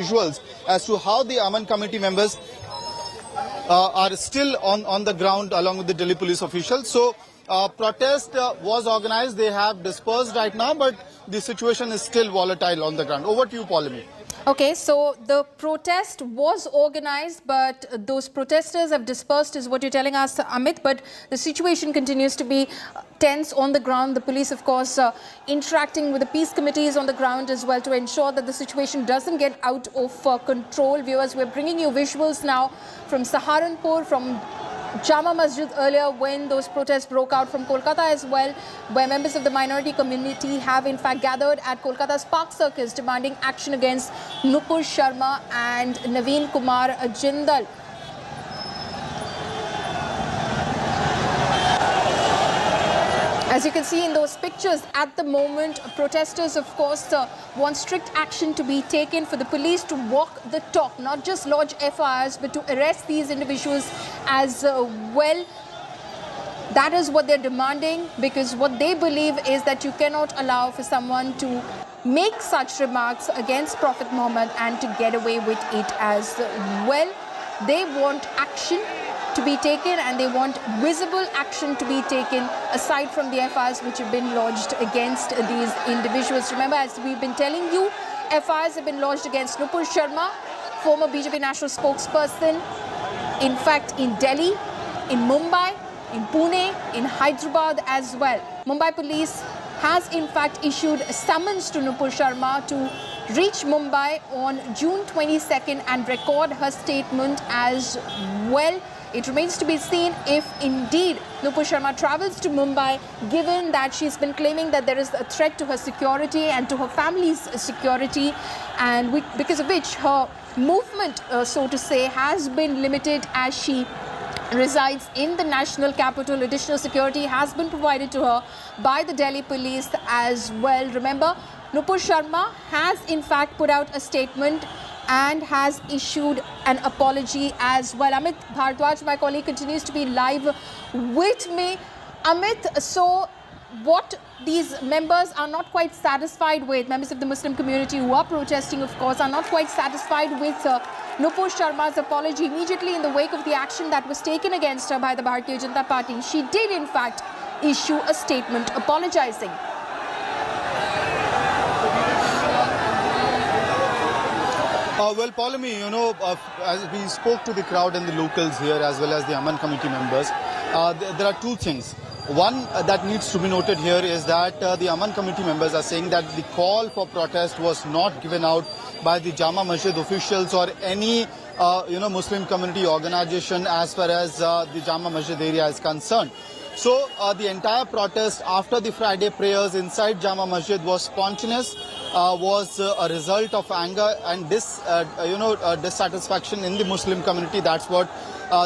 visuals as to how the Aman committee members are still on the ground along with the Delhi police officials. So protest was organized. They have dispersed right now, but the situation is still volatile on the ground. Over to you, Paulimi. Okay, so the protest was organized, but those protesters have dispersed is what you're telling us, Amit, but the situation continues to be tense on the ground. The police, of course, interacting with the peace committees on the ground as well to ensure that the situation doesn't get out of control. Viewers, we're bringing you visuals now from Saharanpur, from Jama Masjid earlier when those protests broke out, from Kolkata as well, where members of the minority community have in fact gathered at Kolkata's Park Circus demanding action against Nupur Sharma and Naveen Kumar Jindal. As you can see in those pictures, at the moment, protesters, of course, want strict action to be taken for the police to walk the talk, not just lodge FIRs, but to arrest these individuals as well. That is what they're demanding, because what they believe is that you cannot allow for someone to make such remarks against Prophet Muhammad and to get away with it as well. They want action to be taken, and they want visible action to be taken aside from the FIRs which have been lodged against these individuals. Remember, as we've been telling you, FIRs have been lodged against Nupur Sharma, former BJP national spokesperson, in fact in Delhi, in Mumbai, in Pune, in Hyderabad as well. Mumbai police has in fact issued a summons to Nupur Sharma to reach Mumbai on June 22nd and record her statement as well. It remains to be seen if indeed Nupur Sharma travels to Mumbai, given that she's been claiming that there is a threat to her security and to her family's security, and because of which her movement, so to say, has been limited as she resides in the national capital. Additional security has been provided to her by the Delhi police as well. Remember, Nupur Sharma has in fact put out a statement and has issued an apology as well. Amit Bhardwaj, my colleague, continues to be live with me. Amit, so what these members are not quite satisfied with, members of the Muslim community who are protesting, of course, are not quite satisfied with Nupur Sharma's apology. Immediately in the wake of the action that was taken against her by the Bharatiya Janata Party, she did in fact issue a statement apologizing. Well, Paulimi, as we spoke to the crowd and the locals here as well as the Aman committee members, there are two things. One that needs to be noted here is that the Aman committee members are saying that the call for protest was not given out by the Jama Masjid officials or any Muslim community organization as far as the Jama Masjid area is concerned. So the entire protest after the Friday prayers inside Jama Masjid was spontaneous, was a result of anger and dissatisfaction in the Muslim community. That's what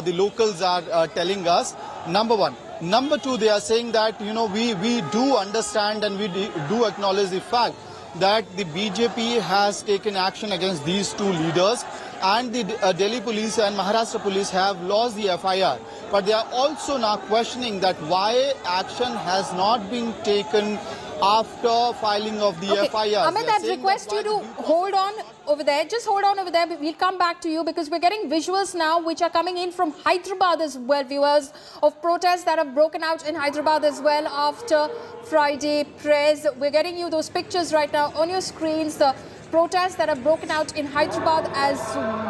the locals are telling us. Number one. Number two, they are saying that we do understand and we do acknowledge the fact that the BJP has taken action against these two leaders, and the Delhi police and Maharashtra police have lost the FIR. But they are also now questioning that why action has not been taken after filing of the FIR. Amit, I'd request you to hold on over there. Just hold on over there. We'll come back to you because we're getting visuals now which are coming in from Hyderabad as well, viewers, of protests that have broken out in Hyderabad as well after Friday prayers. We're getting you those pictures right now on your screens. The protests that have broken out in Hyderabad as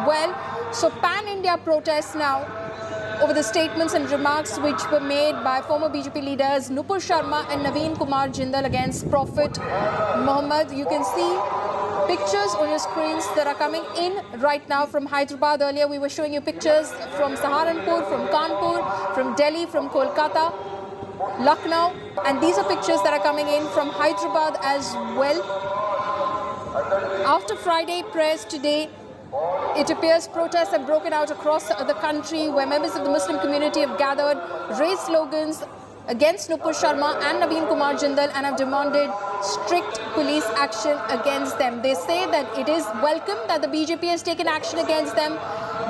well. So pan-India protests now over the statements and remarks which were made by former BJP leaders Nupur Sharma and Naveen Kumar Jindal against Prophet Muhammad. You can see pictures on your screens that are coming in right now from Hyderabad. Earlier we were showing you pictures from Saharanpur, from Kanpur, from Delhi, from Kolkata, Lucknow, and these are pictures that are coming in from Hyderabad as well. After Friday prayers today, it appears protests have broken out across the country where members of the Muslim community have gathered, raised slogans against Nupur Sharma and Naveen Kumar Jindal and have demanded strict police action against them. They say that it is welcome that the BJP has taken action against them,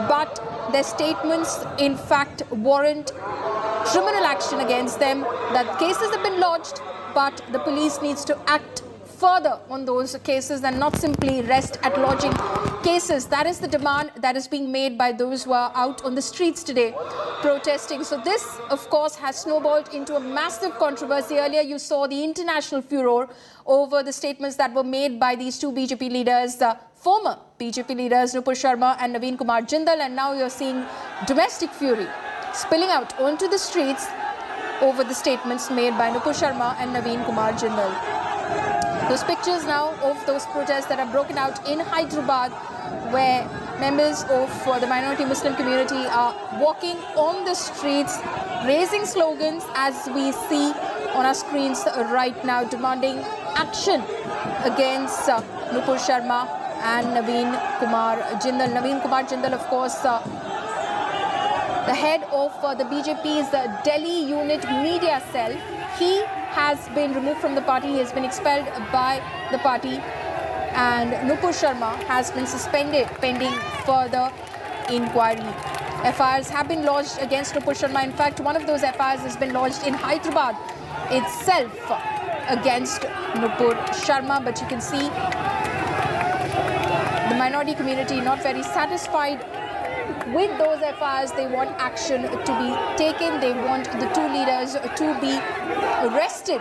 but their statements in fact warrant criminal action against them, that cases have been lodged, but the police needs to act further on those cases and not simply rest at lodging cases. That is the demand that is being made by those who are out on the streets today protesting. So this, of course, has snowballed into a massive controversy. Earlier, you saw the international furor over the statements that were made by these two BJP leaders, former BJP leaders Nupur Sharma and Naveen Kumar Jindal, and now you're seeing domestic fury spilling out onto the streets over the statements made by Nupur Sharma and Naveen Kumar Jindal. Those pictures now of those protests that have broken out in Hyderabad, where members of the minority Muslim community are walking on the streets, raising slogans as we see on our screens right now, demanding action against Nupur Sharma and Naveen Kumar Jindal. Naveen Kumar Jindal, of course, the head of the BJP's Delhi unit media cell. He has been removed from the party. He has been expelled by the party. And Nupur Sharma has been suspended pending further inquiry. FIRs have been lodged against Nupur Sharma. In fact, one of those FIRs has been lodged in Hyderabad itself against Nupur Sharma. But you can see the minority community not very satisfied with those FIRs. They want action to be taken. They want the two leaders to be arrested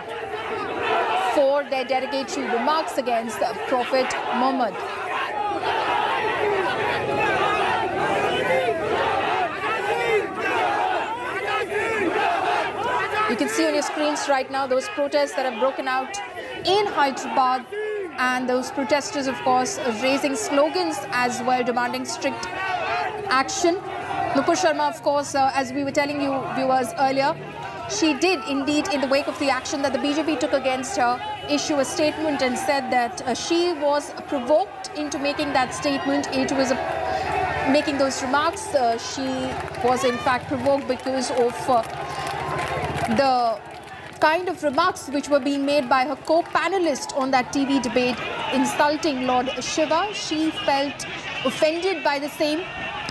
for their derogatory remarks against Prophet Muhammad. You can see on your screens right now those protests that have broken out in Hyderabad, and those protesters, of course, raising slogans as well, demanding strict action. Nupur Sharma, of course, as we were telling you viewers earlier, she did indeed, in the wake of the action that the BJP took against her, issue a statement and said that she was provoked into making that statement. It was making those remarks. She was in fact provoked because of the kind of remarks which were being made by her co-panelist on that TV debate, insulting Lord Shiva. She felt offended by the same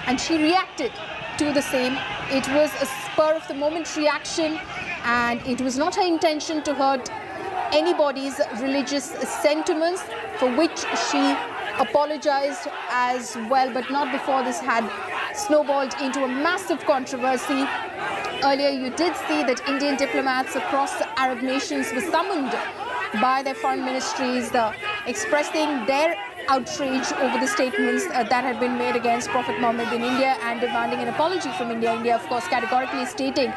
and she reacted to the same. It was a spur of the moment reaction, and it was not her intention to hurt anybody's religious sentiments, for which she apologized as well, but not before this had snowballed into a massive controversy. Earlier, you did see that Indian diplomats across Arab nations were summoned by their foreign ministries, expressing their outrage over the statements that had been made against Prophet Muhammad in India and demanding an apology from India. India, of course, categorically stating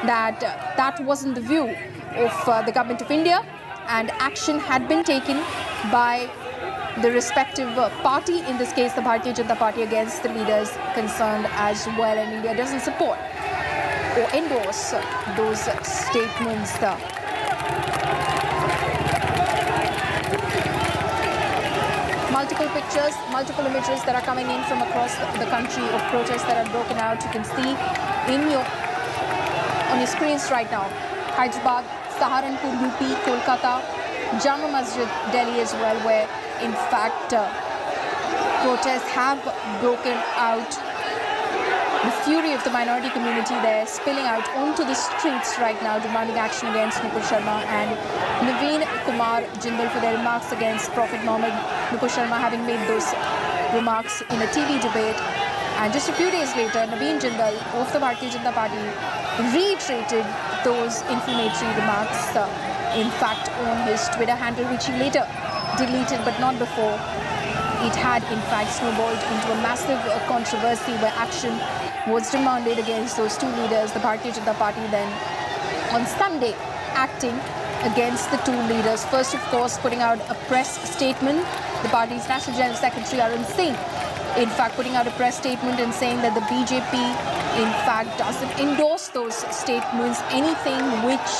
that that wasn't the view of the government of India, and action had been taken by the respective party, in this case the Bharatiya Janata Party, against the leaders concerned as well. And India doesn't support or endorse those statements. Multiple pictures, multiple images that are coming in from across the country of protests that are broken out. You can see on your screens right now, Hyderabad, Saharanpur, UP, Kolkata, Jama Masjid, Delhi as well, where in fact protests have broken out. The fury of the minority community there spilling out onto the streets right now, demanding action against Nupur Sharma and Naveen Kumar Jindal for their remarks against Prophet Muhammad. Nupur Sharma having made those remarks in a TV debate, and just a few days later, Naveen Jindal of the Bharatiya Janata Party reiterated those inflammatory remarks, in fact, on his Twitter handle, which he later deleted, but not before. It had, in fact, snowballed into a massive controversy where action was demanded against those two leaders. The Bharatiya Janata Party then, on Sunday, acting against the two leaders. First, of course, putting out a press statement. The party's National General Secretary, Arun Singh, in fact, putting out a press statement and saying that the BJP, in fact, doesn't endorse those statements. Anything which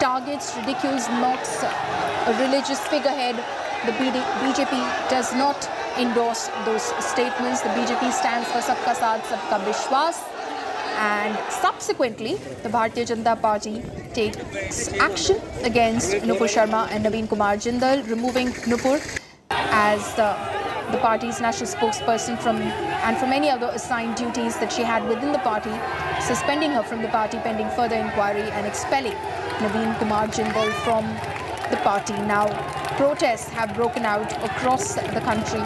targets, ridicules, mocks a religious figurehead, the BJP does not endorse those statements. The BJP stands for Sabka Saath, Sabka Vishwas. And subsequently, the Bharatiya Janata Party takes action against Nupur Sharma and Naveen Kumar Jindal, removing Nupur as the party's national spokesperson from any other assigned duties that she had within the party, suspending her from the party pending further inquiry, and expelling Naveen Kumar Jindal from the party. Now, protests have broken out across the country.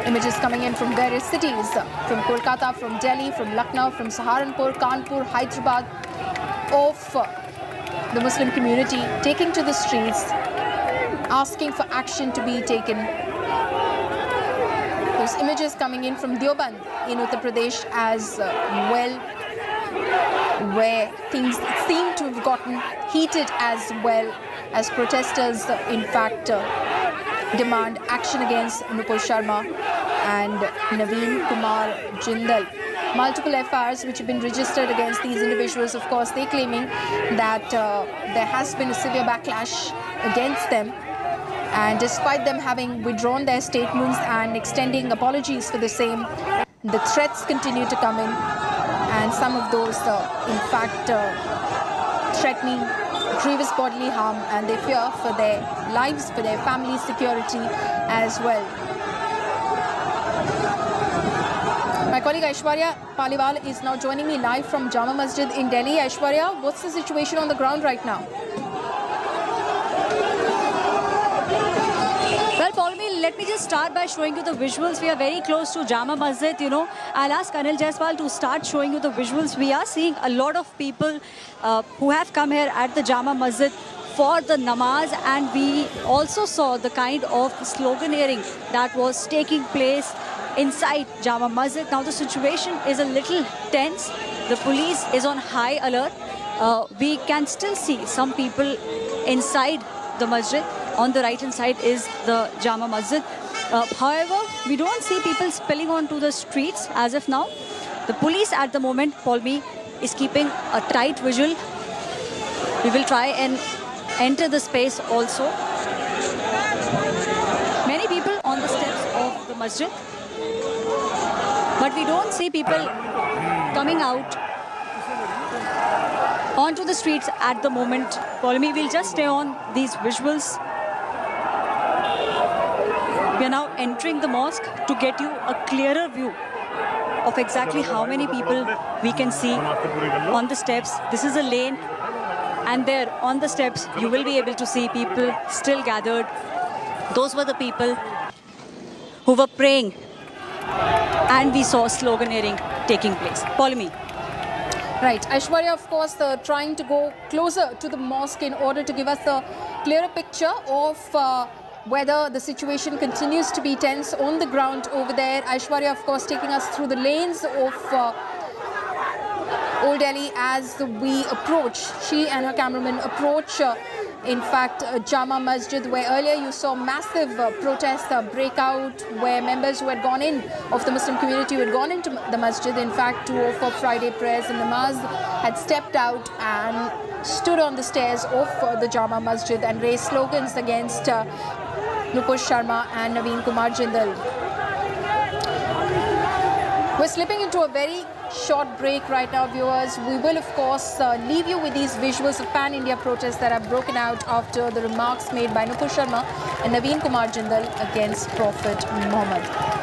Images coming in from various cities, from Kolkata, from Delhi, from Lucknow, from Saharanpur, Kanpur, Hyderabad, of the Muslim community taking to the streets, asking for action to be taken. Those images coming in from Deoband in Uttar Pradesh as well, where things seem to have gotten heated as well, as protesters in fact demand action against Nupur Sharma and Naveen Kumar Jindal. Multiple FIRs which have been registered against these individuals. Of course, they're claiming that there has been a severe backlash against them, and despite them having withdrawn their statements and extending apologies for the same, the threats continue to come in, and some of those in fact threatening grievous bodily harm, and they fear for their lives, for their family's security as well. My colleague Aishwarya Paliwal is now joining me live from Jama Masjid in Delhi. Aishwarya, what's the situation on the ground right now? Well, Paulmi, let me just start by showing you the visuals. We are very close to Jama Masjid, I'll ask Anil Jaiswal to start showing you the visuals. We are seeing a lot of people who have come here at the Jama Masjid for the namaz, and we also saw the kind of sloganeering that was taking place inside Jama Masjid. Now the situation is a little tense. The police is on high alert. We can still see some people inside the masjid. On the right hand side is the Jama Masjid. However, we don't see people spilling onto the streets as of now. The police at the moment, Paulmi, is keeping a tight vigil. We will try and enter the space also. Many people on the steps of the masjid, but we don't see people coming out onto the streets at the moment. Paulmi, we'll just stay on these visuals. We are now entering the mosque to get you a clearer view of exactly how many people we can see on the steps. This is a lane, and there on the steps you will be able to see people still gathered. Those were the people who were praying, and we saw sloganeering taking place. Paulmi. Right, Aishwarya, of course, trying to go closer to the mosque in order to give us a clearer picture of whether the situation continues to be tense on the ground over there. Aishwarya, of course, taking us through the lanes of Old Delhi as we approach. She and her cameraman approach, in fact, Jama Masjid, where earlier you saw massive protests break out, where members who had gone in of the Muslim community who had gone into the masjid, in fact, to offer Friday prayers and namaz, had stepped out and stood on the stairs of the Jama Masjid and raised slogans against Nupur Sharma and Naveen Kumar Jindal. We're slipping into a very short break right now, viewers. We will, of course, leave you with these visuals of pan-India protests that have broken out after the remarks made by Nupur Sharma and Naveen Kumar Jindal against Prophet Muhammad.